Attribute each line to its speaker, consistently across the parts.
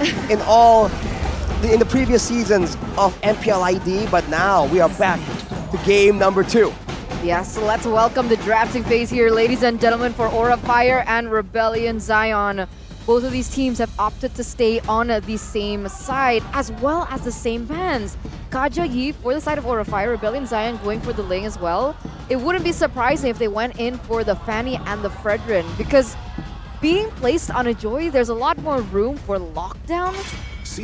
Speaker 1: in the previous seasons of MPL ID, but now we are back to game number 2.
Speaker 2: Yes, so let's welcome the drafting phase here, ladies and gentlemen, for Aura Fire and Rebellion Zion. Both of these teams have opted to stay on the same side, as well as the same bans. Kaja Yi for the side of Aura Fire, Rebellion Zion going for the Ling as well. It wouldn't be surprising if they went in for the Fanny and the Fredrin, because being placed on a Joy, there's a lot more room for lockdown,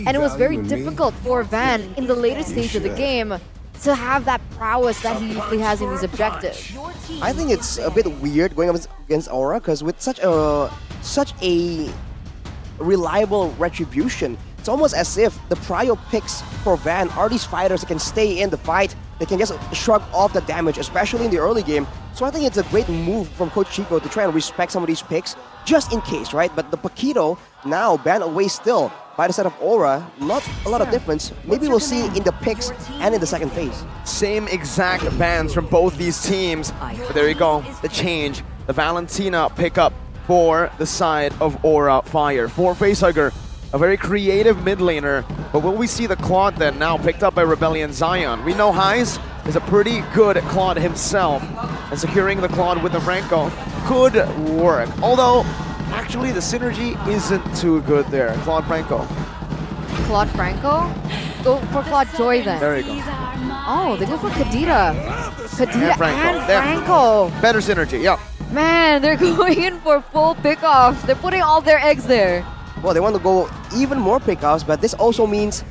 Speaker 2: and it was very difficult for Van in the later stage of the game to have that prowess that he usually has in these objectives.
Speaker 1: I think it's a bit weird going up against Aura, because with such a reliable retribution, it's almost as if the prio picks for Van are these fighters that can stay in the fight. They can just shrug off the damage, especially in the early game. So I think it's a great move from Coach Chico to try and respect some of these picks, just in case, right? But the Paquito now banned away still by the side of Aura. Not a lot of difference. Maybe we'll see in the picks and in the second phase.
Speaker 3: Same exact bans from both these teams. But there you go, the change. The Valentina pickup for the side of Aura Fire. For Facehugger, a very creative mid laner. But will we see the Claude then now picked up by Rebellion Zion? We know Heis is a pretty good Claude himself, and securing the Claude with the Franco could work. Although, actually the synergy isn't too good there. Claude Franco.
Speaker 2: Claude Franco? Go for Claude Joy then.
Speaker 3: There you go.
Speaker 2: Oh, they go for Kadita. Kadita and
Speaker 3: Franco.
Speaker 2: Franco.
Speaker 3: Better synergy, yeah.
Speaker 2: Man, they're going in for full pickoffs. They're putting all their eggs there.
Speaker 1: Well, they want to go even more pickoffs, but this also means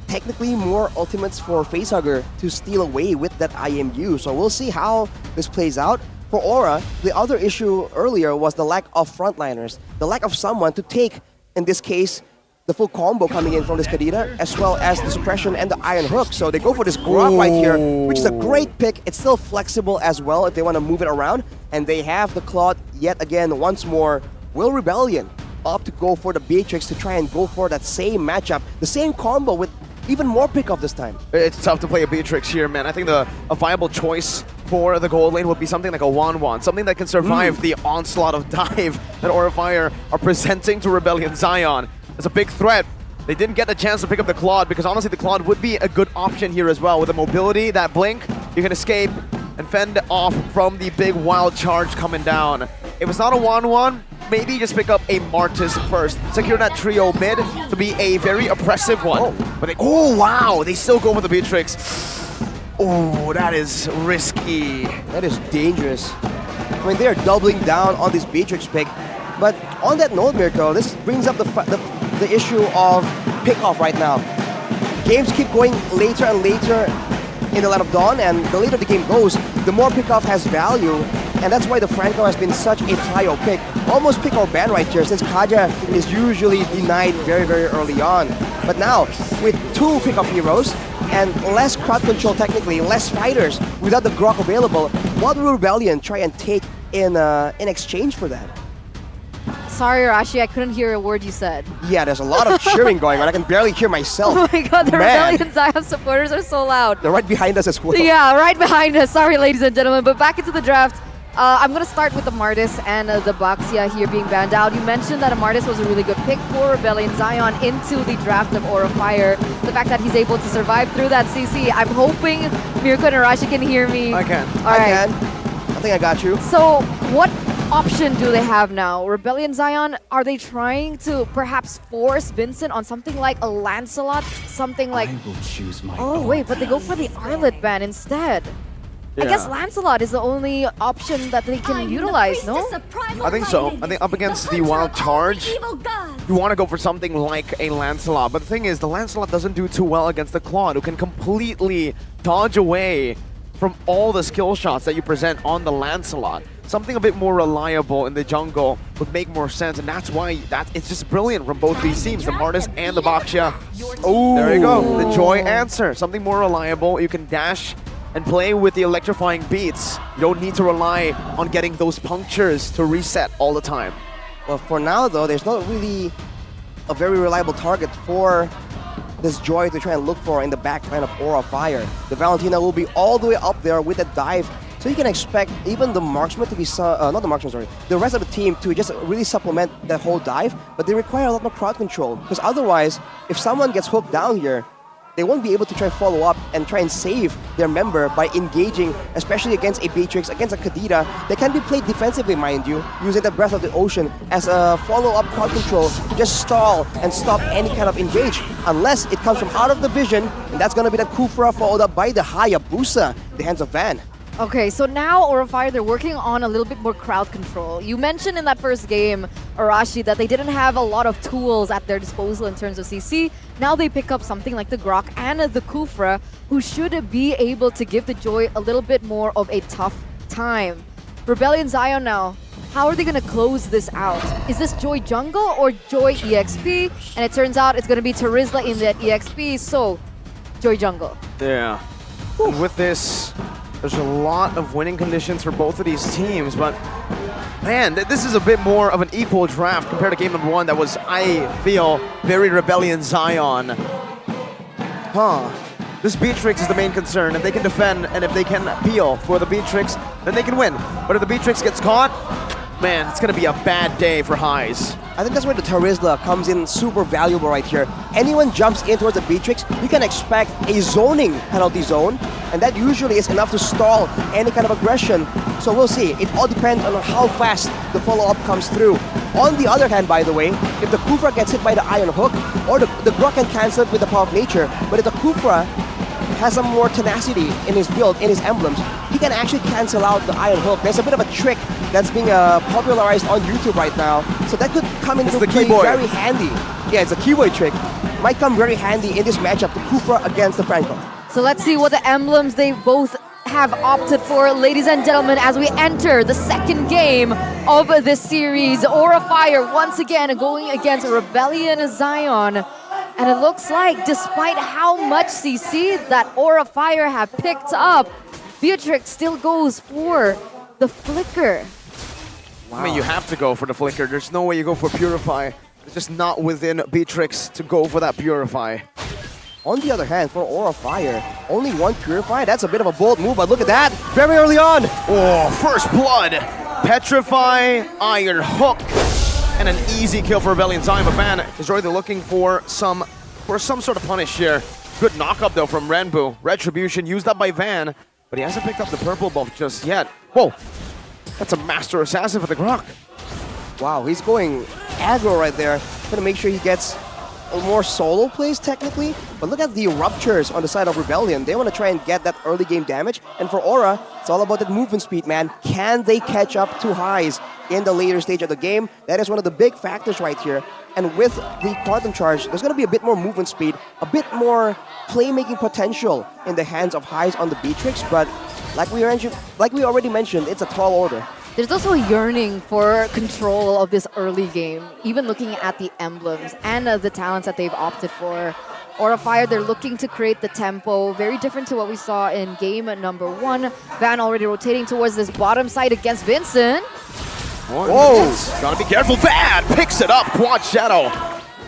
Speaker 1: technically more ultimates for Facehugger to steal away with that IMU. So we'll see how this plays out. For Aura, the other issue earlier was the lack of frontliners, the lack of someone to take, in this case, the full combo coming in from this Kadita, as well as the suppression and the Iron Hook. So they go for this Grok right here, which is a great pick. It's still flexible as well if they want to move it around. And they have the Claude yet again, once more. Will Rebellion opt to go for the Beatrix to try and go for that same matchup, the same combo with even more pickup this time?
Speaker 3: It's tough to play a Beatrix here, man. I think a viable choice for the gold lane would be something like a 1-1, something that can survive the onslaught of dive that Aura Fire are presenting to Rebellion Zion. It's a big threat. They didn't get the chance to pick up the Claude, because honestly the Claude would be a good option here as well. With the mobility, that blink, you can escape and fend off from the big wild charge coming down. If it's not a 1-1, maybe just pick up a Martis first. Secure that trio mid to be a very oppressive one. But oh wow, they still go for the Beatrix. Oh, that is risky.
Speaker 1: That is dangerous. I mean, they're doubling down on this Beatrix pick. But on that note, Mirko, this brings up the issue of pickoff right now. Games keep going later and later in the Light of Dawn, and the later the game goes, the more pickoff has value. And that's why the Franco has been such a prio pick. Almost pick or ban right here, since Kaja is usually denied very, very early on. But now, with 2 pickoff heroes, and less crowd control technically, less fighters without the Grok available, what will Rebellion try and take in exchange for that?
Speaker 2: Sorry, Rashi, I couldn't hear a word you said.
Speaker 1: Yeah, there's a lot of cheering going on. I can barely hear myself.
Speaker 2: Oh my god, the Rebellion Zion supporters are so loud.
Speaker 1: They're right behind us as well.
Speaker 2: Yeah, right behind us. Sorry, ladies and gentlemen. But back into the draft. I'm going to start with the Martis and the Baxia here being banned out. You mentioned that a Martis was a really good pick for Rebellion Zion into the draft of Aura Fire. The fact that he's able to survive through that CC. I'm hoping Mirko and Arashi can hear me.
Speaker 3: I can.
Speaker 1: I can. I think I got you.
Speaker 2: So what option do they have now? Rebellion Zion, are they trying to perhaps force Vincent on something like a Lancelot? Something like...
Speaker 4: I will choose my
Speaker 2: oh wait, but they go for the Arlet ban instead. I guess Lancelot is the only option that they can utilize, no?
Speaker 3: I think so. I think up against the wild charge, you want to go for something like a Lancelot. But the thing is, the Lancelot doesn't do too well against the Claude, who can completely dodge away from all the skill shots that you present on the Lancelot. Something a bit more reliable in the jungle would make more sense, and that's why it's just brilliant from both these teams, the Martis and the Baxia. Oh, there you go. The Joy answer. Something more reliable. You can dash and play with the electrifying beats. You don't need to rely on getting those punctures to reset all the time.
Speaker 1: Well, for now though, there's not really a very reliable target for this Joy to try and look for in the back line of Aura Fire. The Valentina will be all the way up there with a dive So you can expect even the marksman to be, not the marksman, sorry, the rest of the team to just really supplement that whole dive, but they require a lot more crowd control. Because otherwise, if someone gets hooked down here, they won't be able to try follow up and try and save their member by engaging, especially against a Beatrix, against a Kadira. They can be played defensively, mind you, using the Breath of the Ocean as a follow-up crowd control to just stall and stop any kind of engage, unless it comes from out of the vision, and that's gonna be the Kufra followed up by the Hayabusa, the hands of Van.
Speaker 2: Okay, so now Aura Fire, they're working on a little bit more crowd control. You mentioned in that first game, Arashi, that they didn't have a lot of tools at their disposal in terms of CC. Now they pick up something like the Grok and the Kufra, who should be able to give the Joy a little bit more of a tough time. Rebellion Zion now, how are they going to close this out? Is this Joy Jungle or Joy EXP? And it turns out it's going to be Terizla in that EXP, so Joy Jungle.
Speaker 3: Yeah. And with this, there's a lot of winning conditions for both of these teams, but man, this is a bit more of an equal draft compared to game number 1 that was, I feel, very Rebellion Zion. This Beatrix is the main concern. If they can defend and if they can peel for the Beatrix, then they can win. But if the Beatrix gets caught, man, it's going to be a bad day for Highs.
Speaker 1: I think that's where the Terizla comes in super valuable right here. Anyone jumps in towards the Beatrix, you can expect a zoning penalty zone, and that usually is enough to stall any kind of aggression. So we'll see. It all depends on how fast the follow-up comes through. On the other hand, by the way, if the Kufra gets hit by the Iron Hook, or the Grok can cancel it with the Power of Nature, but if the Kufra has some more tenacity in his build, in his emblems, he can actually cancel out the Iron Hook. There's a bit of a trick that's being popularized on YouTube right now, so that could come into play very handy. Yeah, it's a keyword trick. Might come very handy in this matchup, the Kufra against the Franco.
Speaker 2: So let's see what the emblems they both have opted for, ladies and gentlemen, as we enter the second game of this series. Aura Fire once again going against Rebellion Zion. And it looks like, despite how much CC that Aura Fire have picked up, Beatrix still goes for the Flicker.
Speaker 3: Wow. I mean, you have to go for the Flicker. There's no way you go for Purify. It's just not within Beatrix to go for that Purify.
Speaker 1: On the other hand, for Aura Fire, only one Purify, that's a bit of a bold move, but look at that, very early on.
Speaker 3: Oh, first blood. Petrify, Iron Hook, and an easy kill for Rebellion Zion. But Van is already looking for some sort of punish here. Good knock-up though from Renbu. Retribution used up by Van, but he hasn't picked up the purple buff just yet. Whoa, that's a Master Assassin for the Grok.
Speaker 1: Wow, he's going aggro right there. Gonna make sure he gets more solo plays technically, but look at the ruptures on the side of Rebellion. They want to try and get that early game damage, and for Aura, it's all about that movement speed, man. Can they catch up to Highs in the later stage of the game? That is one of the big factors right here. And with the Quantum Charge, there's going to be a bit more movement speed, a bit more playmaking potential in the hands of Highs on the Beatrix, but like we already mentioned, it's a tall order.
Speaker 2: There's also a yearning for control of this early game, even looking at the emblems and the talents that they've opted for. Aura Fire, they're looking to create the tempo, very different to what we saw in game number 1. Van already rotating towards this bottom side against Vincent.
Speaker 3: Whoa! Gotta be careful. Van picks it up, Quad Shadow.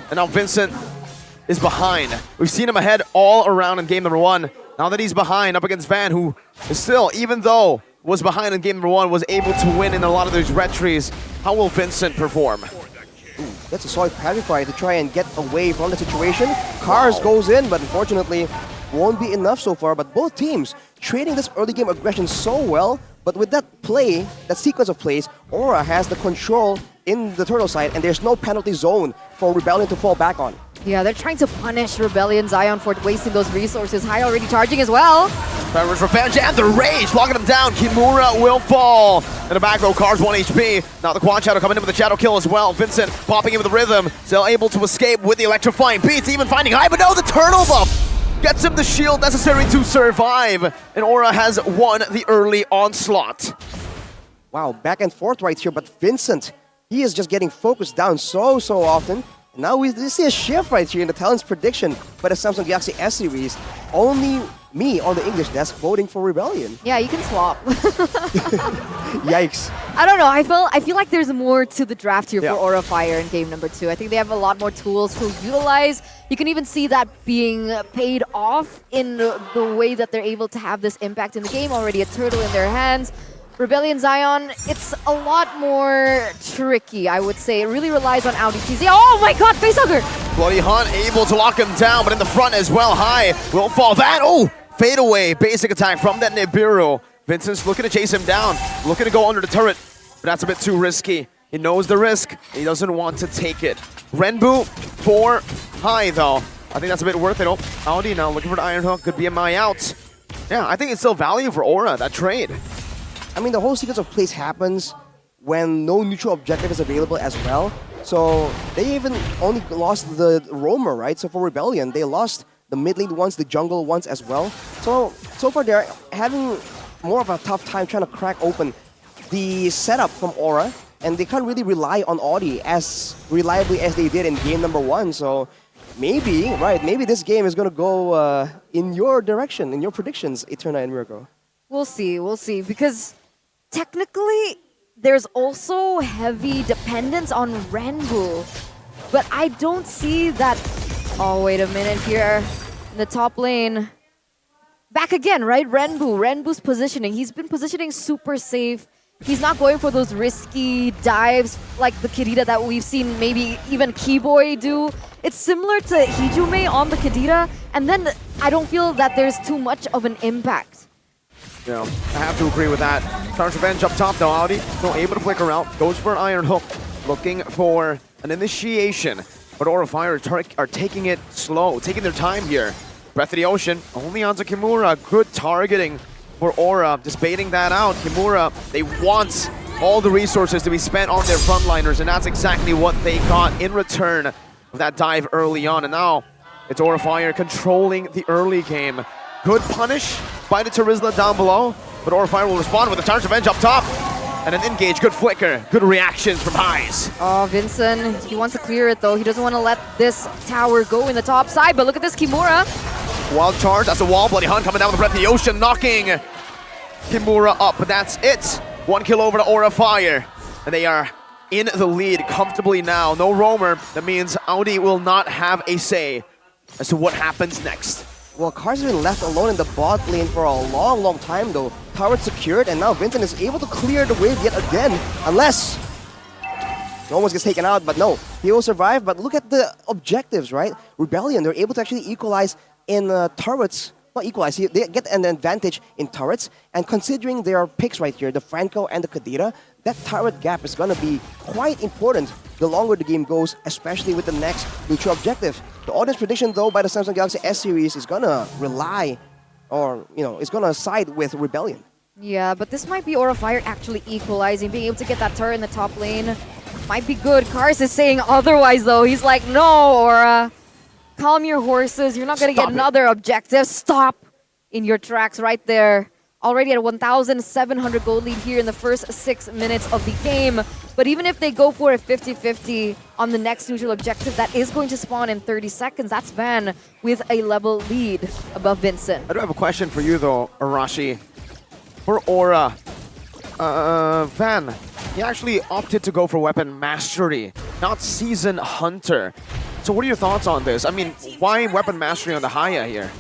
Speaker 3: And now Vincent is behind. We've seen him ahead all around in game number 1. Now that he's behind up against Van, who is still, even though was behind in game number 1, was able to win in a lot of those retries. How will Vincent perform?
Speaker 1: Ooh, that's a solid Pacify to try and get away from the situation. Cars goes in, but unfortunately won't be enough so far. But both teams trading this early game aggression so well. But with that play, that sequence of plays, Aura has the control in the turtle side, and there's no penalty zone for Rebellion to fall back on.
Speaker 2: Yeah, they're trying to punish Rebellion Zion for wasting those resources. High already charging as well.
Speaker 3: Fireworks Revenge and the Rage, locking him down. Kimura will fall. In the back row, Cars 1 HP. Now the Quad Shadow coming in with the Shadow kill as well. Vincent popping in with the rhythm. Still able to escape with the electrifying beats, even finding High, but no, the turtle buff gets him the shield necessary to survive. And Aura has won the early onslaught.
Speaker 1: Wow, back and forth right here, but Vincent, he is just getting focused down so often. Now we see a shift right here in the talent's prediction for the Samsung Galaxy S series. Only me on the English desk voting for Rebellion.
Speaker 2: Yeah, you can swap.
Speaker 1: Yikes.
Speaker 2: I don't know. I feel like there's more to the draft here
Speaker 3: Yeah.
Speaker 2: for Aura Fire in game number 2. I think they have a lot more tools to utilize. You can even see that being paid off in the way that they're able to have this impact in the game. Already a turtle in their hands. Rebellion Zion, it's a lot more tricky, I would say. It really relies on Audi TZ. Oh my god, facehugger!
Speaker 3: Bloody Hunt able to lock him down, but in the front as well. High will fall. That, oh, fade away. Basic attack from that Nibiru. Vincent's looking to chase him down, looking to go under the turret, but that's a bit too risky. He knows the risk. He doesn't want to take it. Renbu for High, though. I think that's a bit worth it. Oh, Audi now looking for the Iron Hook. Good BMI out. Yeah, I think it's still value for Aura, that trade.
Speaker 1: I mean, the whole sequence of plays happens when no neutral objective is available as well. So they even only lost the roamer, right? So for Rebellion, they lost the mid lane once, the jungle once as well. So far they're having more of a tough time trying to crack open the setup from Aura, and they can't really rely on Audi as reliably as they did in game number 1. So maybe, right, maybe this game is going to go in your direction, in your predictions, Eterna and Mirko.
Speaker 2: We'll see, because technically there's also heavy dependence on Renbu, but I don't see that. Oh, wait a minute here in the top lane. Back again, right? Renbu's positioning. He's been positioning super safe. He's not going for those risky dives like the Kadita that we've seen maybe even Keyboy do. It's similar to Hijume on the Kadita, and then I don't feel that there's too much of an impact.
Speaker 3: Yeah, I have to agree with that. Charge Revenge up top though, Audi still able to flicker out. Goes for an Iron Hook, looking for an initiation. But Aura Fire are taking it slow, taking their time here. Breath of the Ocean, only onto Kimura. Good targeting for Aura, just baiting that out. Kimura, they want all the resources to be spent on their frontliners, and that's exactly what they got in return of that dive early on. And now it's Aura Fire controlling the early game. Good punish by the Terizla down below, but Aura Fire will respond with a Charge Revenge up top. And an engage, good flicker, good reactions from Highs.
Speaker 2: Oh, Vincent, he wants to clear it though. He doesn't want to let this tower go in the top side, but look at this Kimura.
Speaker 3: Wild charge, that's a wall. Bloody Hunt coming down with the Breath of the Ocean, knocking Kimura up, but that's it. 1 kill over to Aura Fire. And they are in the lead comfortably now. No roamer, that means Audi will not have a say as to what happens next.
Speaker 1: Well, Cars has been left alone in the bot lane for a long time though. Tower secured, and now Vincent is able to clear the wave yet again. Unless he almost gets taken out, but no, he will survive. But look at the objectives, right? Rebellion, they're able to actually equalize in turrets. Not equalize, they get an advantage in turrets. And considering their picks right here, the Franco and the Kadita, that turret gap is going to be quite important the longer the game goes, especially with the next neutral objective. The audience prediction, though, by the Samsung Galaxy S series is going to rely, or, you know, it's going to side with Rebellion.
Speaker 2: Yeah, but this might be Aura Fire actually equalizing, being able to get that turret in the top lane. Might be good. Kars is saying otherwise, though. He's like, no, Aura, calm your horses. You're not going to get another objective. Stop in your tracks right there. Already at 1,700 gold lead here in the first 6 minutes of the game. But even if they go for a 50-50 on the next neutral objective, that is going to spawn in 30 seconds. That's Van with a level lead above Vincent.
Speaker 3: I do have a question for you, though, Arashi. For Aura, Van, he actually opted to go for Weapon Mastery, not Season Hunter. So what are your thoughts on this? I mean, why Weapon Mastery on the Haya here?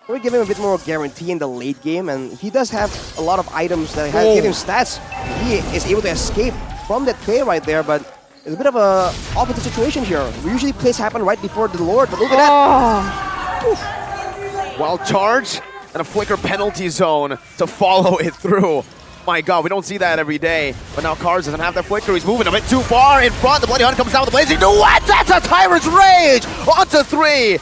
Speaker 1: We're giving him a bit more guarantee in the late game, and he does have a lot of items that give him stats. He is able to escape from that play right there, but it's a bit of a opposite situation here. Usually plays happen right before the Lord, but look at that.
Speaker 3: Wild charge and a flicker penalty zone to follow it through. My God, we don't see that every day. But now Cars doesn't have that flicker. He's moving a bit too far in front. The Bloody Hunt comes down with the blazing duet. That's a Tyrant's Rage onto 3.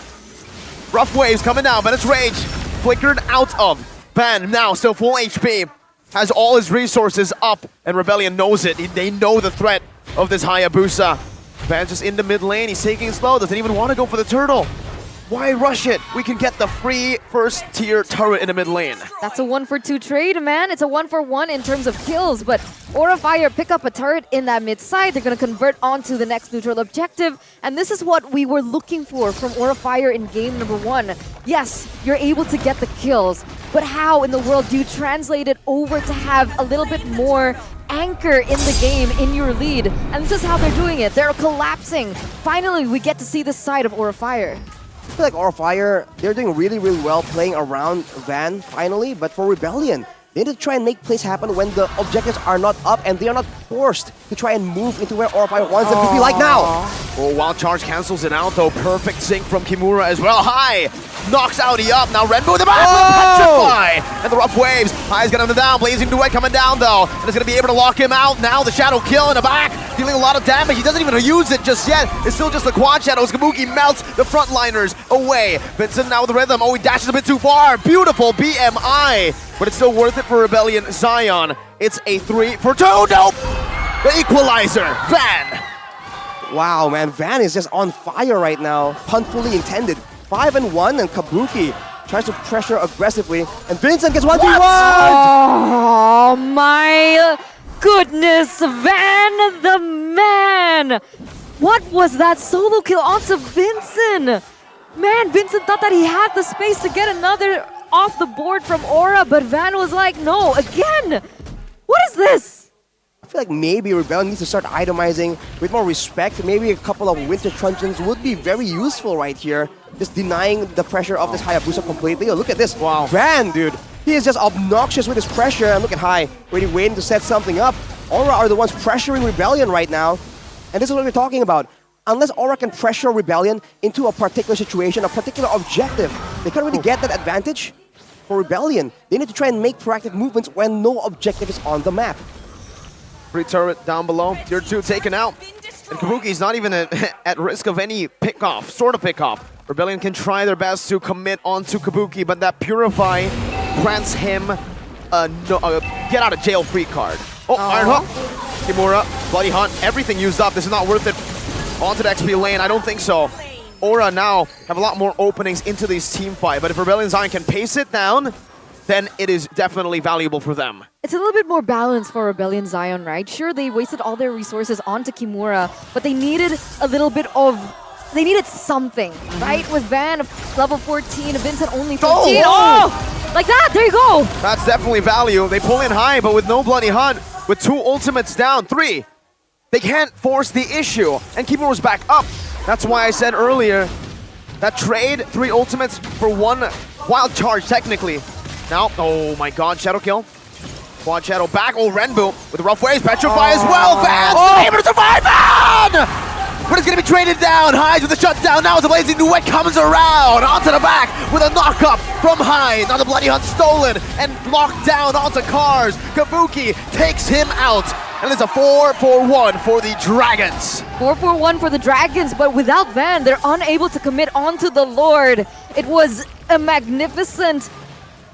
Speaker 3: Rough waves coming down, but it's Rage flickered out of. Van now still full HP. Has all his resources up, and Rebellion knows it. They know the threat of this Hayabusa. Van's just in the mid lane. He's taking it slow. Doesn't even want to go for the turtle. Why rush it? We can get the free first tier turret in the mid lane.
Speaker 2: That's a 1-for-2 trade, man. It's a 1-for-1 in terms of kills, but Aura Fire pick up a turret in that mid side. They're going to convert onto the next neutral objective, and this is what we were looking for from Aura Fire in game number 1. Yes, you're able to get the kills, but how in the world do you translate it over to have a little bit more anchor in the game in your lead? And this is how they're doing it. They're collapsing. Finally, we get to see this side of Aura Fire.
Speaker 1: I feel like Aura Fire, they're doing really, really well playing around Van finally, but for Rebellion, they need to try and make plays happen when the objectives are not up and they are not forced to try and move into where Aura Fire wants them to be like now.
Speaker 3: Oh, Wild Charge cancels it out though. Perfect sync from Kimura as well. High knocks Audi up. Now Renbu with the back with Petrify. And the rough waves. High's got him down. Blazing Duet coming down though. And it's going to be able to lock him out. Now the Shadow Kill in the back. Dealing a lot of damage. He doesn't even use it just yet. It's still just the Quad Shadows. Kabuki melts the frontliners away. Vincent now with the rhythm. Oh, he dashes a bit too far. Beautiful BMI. But it's still worth it for Rebellion Zion. It's a 3-for-2. Nope. The equalizer. Van.
Speaker 1: Wow, man, Van is just on fire right now. Pun fully intended. 5-1, and Kabuki tries to pressure aggressively, and Vincent gets 1v1!
Speaker 2: Oh my goodness, Van the man! What was that solo kill onto Vincent? Man, Vincent thought that he had the space to get another off the board from Aura, but Van was like, no, again! What is this?
Speaker 1: I feel like maybe Rebellion needs to start itemizing with more respect. Maybe a couple of Winter Truncheons would be very useful right here. Just denying the pressure of this Hayabusa completely. Oh, look at this.
Speaker 3: Wow.
Speaker 1: Van, dude. He is just obnoxious with his pressure. And look at High, really waiting to set something up. Aura are the ones pressuring Rebellion right now. And this is what we're talking about. Unless Aura can pressure Rebellion into a particular situation, a particular objective, they can't really get that advantage. For Rebellion, they need to try and make proactive movements when no objective is on the map.
Speaker 3: Free turret down below. Tier 2 taken out. And Kabuki's not even at risk of any pick-off, sort of pick-off. Rebellion can try their best to commit onto Kabuki, but that Purify grants him a get out of jail free card. Oh, Iron Hook. Kimura, Bloody Hunt, everything used up. This is not worth it. Onto the XP lane, I don't think so. Aura now have a lot more openings into this team fight, but if Rebellion Zion can pace it down, then it is definitely valuable for them.
Speaker 2: It's a little bit more balanced for Rebellion Zion, right? Sure, they wasted all their resources onto Kimura, but they needed a little bit of... They needed something, right? With Van, level 14, Vincent only 13. Oh! Like that, there you go!
Speaker 3: That's definitely value. They pull in High, but with no Bloody Hunt, with 2 ultimates down, 3, they can't force the issue. And Kimura's back up. That's why I said earlier, that trade, 3 ultimates for 1 wild charge, technically. Now, oh my god, Shadow Kill. Quad Shadow back. Oh, Renbu with the rough waves. Petrify as well. Van able to survive. Van! But it's going to be traded down. Highs with the shutdown. Now as the Blazing Duet comes around. Onto the back with a knock-up from High. Now the Bloody Hunt stolen and locked down onto Cars. Kabuki takes him out. And it's a 4-for-1 for the Dragons.
Speaker 2: 4-for-1 for the Dragons, but without Van, they're unable to commit onto the Lord. It was a magnificent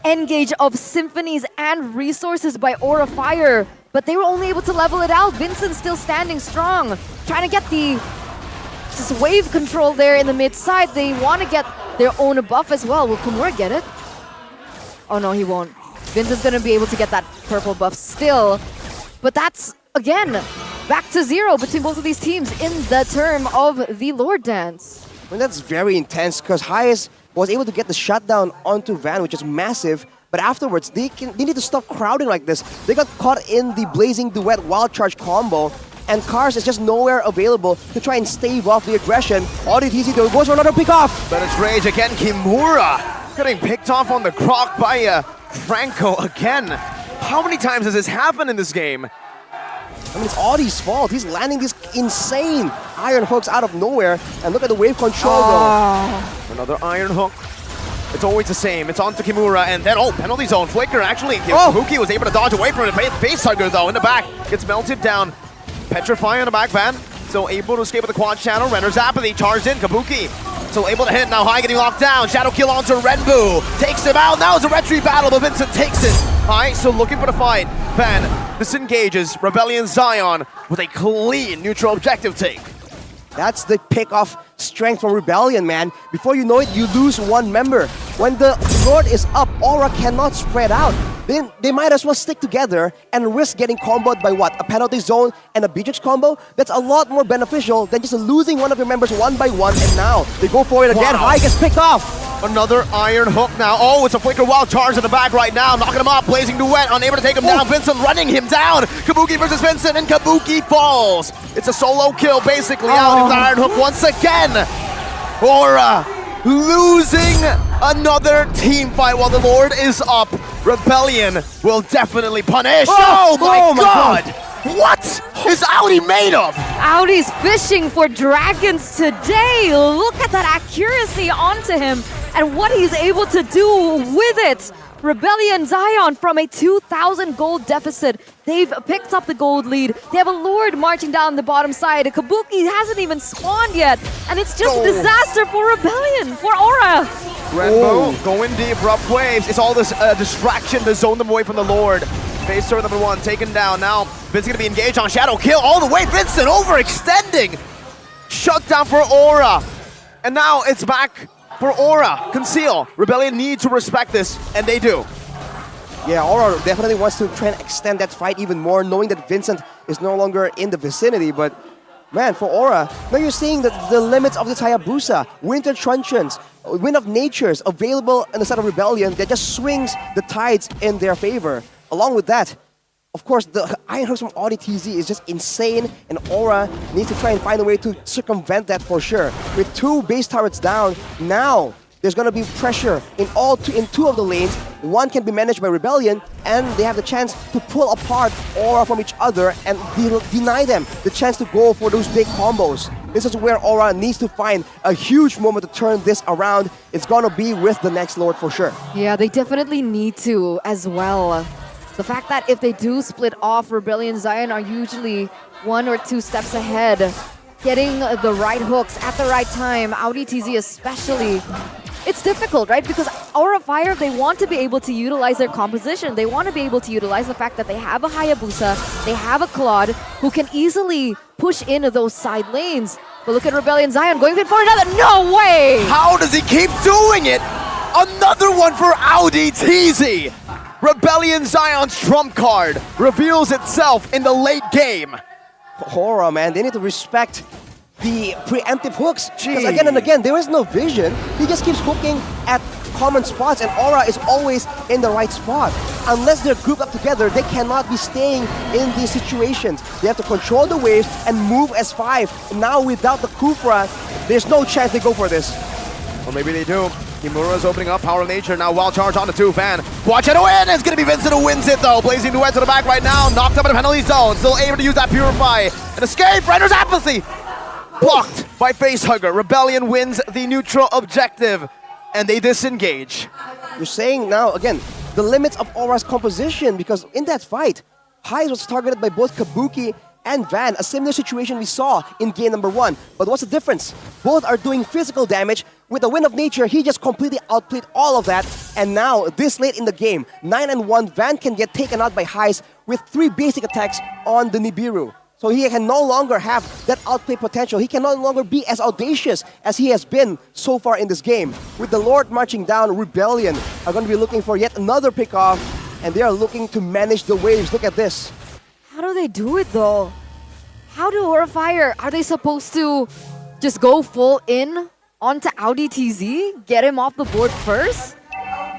Speaker 2: engage of symphonies and resources by Aura Fire, but they were only able to level it out. Vincent's still standing strong, trying to get the wave control there in the mid side. They want to get their own buff as well. Will Kimura get it? Oh no, he won't. Vincent's going to be able to get that purple buff still, but that's, again, back to 0 between both of these teams in the term of the Lord Dance.
Speaker 1: And that's very intense because Highest was able to get the shutdown onto Van, which is massive. But afterwards, they need to stop crowding like this. They got caught in the Blazing Duet Wild Charge combo, and Cars is just nowhere available to try and stave off the aggression. All it easy though goes for another pick off.
Speaker 3: But it's Rage again. Kimura getting picked off on the croc by Franco again. How many times has this happened in this game?
Speaker 1: I mean, it's Audie's fault. He's landing these insane iron hooks out of nowhere. And look at the wave control though.
Speaker 3: Another iron hook. It's always the same. It's onto Kimura, and then, oh, penalty zone flicker, actually. Kabuki was able to dodge away from it. Face hugger, though, in the back. Gets melted down. Petrify on the back van. Still able to escape with the quad channel. Renner's apathy charged in. Kabuki still able to hit. Now High getting locked down. Shadow kill onto Renbu. Takes him out. Now it's a retreat battle, but Vincent takes it. High still looking for the fight. Van disengages Rebellion Zion with a clean neutral objective take.
Speaker 1: That's the pick of strength from Rebellion, man. Before you know it, you lose one member. When the Lord is up, Aura cannot spread out. Then they might as well stick together and risk getting comboed by what? A penalty zone and a Beatrix combo? That's a lot more beneficial than just losing one of your members one by one, and now they go for it again.
Speaker 3: Wow.
Speaker 1: High gets picked off.
Speaker 3: Another iron hook now. Oh, it's a flicker wild charge in the back right now. Knocking him off. Blazing Duet. Unable to take him down. Vincent running him down. Kabuki versus Vincent, and Kabuki falls. It's a solo kill basically out of the iron hook once again. Aura losing another team fight while the Lord is up. Rebellion will definitely punish. Oh my god! What is Audi made of?
Speaker 2: Audi's fishing for dragons today. Look at that accuracy onto him and what he's able to do with it. Rebellion Zion from a 2,000 gold deficit. They've picked up the gold lead. They have a Lord marching down the bottom side. Kabuki hasn't even spawned yet. And it's just a disaster for Rebellion, for Aura.
Speaker 3: Rainbow going deep, rough waves. It's all this distraction to zone them away from the Lord. Face turret number 1 taken down. Now Vincent gonna be engaged on Shadow Kill all the way. Vincent overextending. Shut down for Aura. And now it's back for Aura. Conceal. Rebellion need to respect this, and they do.
Speaker 1: Yeah, Aura definitely wants to try and extend that fight even more, knowing that Vincent is no longer in the vicinity. But man, for Aura, now you're seeing that the limits of the Hayabusa, Winter Truncheons, Wind of Natures available on the side of Rebellion that just swings the tides in their favor. Along with that, of course, the Iron Hooks from Audi TZ is just insane, and Aura needs to try and find a way to circumvent that for sure. With 2 base turrets down, now there's going to be pressure in two of the lanes. One can be managed by Rebellion, and they have the chance to pull apart Aura from each other and deny them the chance to go for those big combos. This is where Aura needs to find a huge moment to turn this around. It's going to be with the next Lord for sure.
Speaker 2: Yeah, they definitely need to as well. The fact that if they do split off, Rebellion Zion are usually 1 or 2 steps ahead. Getting the right hooks at the right time, Audi TZ especially. It's difficult, right? Because Aura Fire, they want to be able to utilize their composition. They want to be able to utilize the fact that they have a Hayabusa, they have a Claude who can easily push into those side lanes. But look at Rebellion Zion going in for another. No way!
Speaker 3: How does he keep doing it? Another one for Audi TZ. Rebellion Zion's trump card reveals itself in the late game.
Speaker 1: Aura, man, they need to respect the preemptive hooks. Because again and again, there is no vision. He just keeps hooking at common spots, and Aura is always in the right spot. Unless they're grouped up together, they cannot be staying in these situations. They have to control the waves and move as 5. Now without the Kufra, there's no chance they go for this.
Speaker 3: Well, maybe they do. Kimura's opening up, Power of Nature, now wild charge on the 2 fan. Watch it win! It's gonna be Vincent who wins it though. Blazing Duet to the back right now, knocked up in the penalty zone, still able to use that Purify. And escape, Render's Apathy! Blocked by Facehugger. Rebellion wins the neutral objective, and they disengage.
Speaker 1: You're saying now, again, the limits of Aura's composition, because in that fight, Highs was targeted by both Kabuki and Van, a similar situation we saw in game number 1. But what's the difference? Both are doing physical damage. With the Wind of Nature, he just completely outplayed all of that. And now, this late in the game, 9-1, Van can get taken out by Highs with 3 basic attacks on the Nibiru. So he can no longer have that outplay potential. He can no longer be as audacious as he has been so far in this game. With the Lord marching down, Rebellion are going to be looking for yet another pickoff, and they are looking to manage the waves. Look at this.
Speaker 2: How do they do it though? How do Aura Fire? Are they supposed to just go full in onto Audi TZ? Get him off the board first?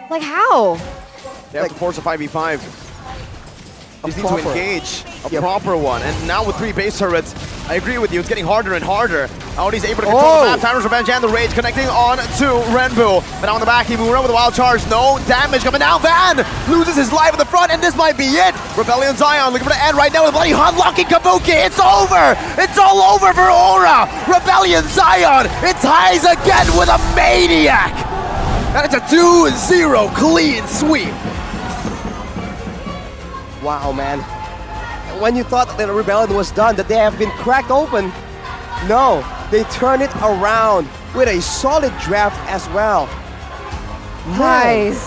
Speaker 2: Like how?
Speaker 3: They have to force a 5v5. Just need to engage a proper one. And now with 3 base turrets, I agree with you, it's getting harder and harder. Audi's able to control the map. Timer's Revenge and the Rage connecting on to Renbu. But on the back, Himura with a wild charge. No damage coming down. Van loses his life at the front, and this might be it. Rebellion Zion looking for the end right now with Bloody Hunt locking Kabuki. It's over. It's all over for Aura. Rebellion Zion. It's Highs again with a Maniac. And it's a 2-0 clean sweep.
Speaker 1: Wow, man. When you thought that the Rebellion was done, that they have been cracked open, no, they turn it around with a solid draft as well.
Speaker 2: Nice.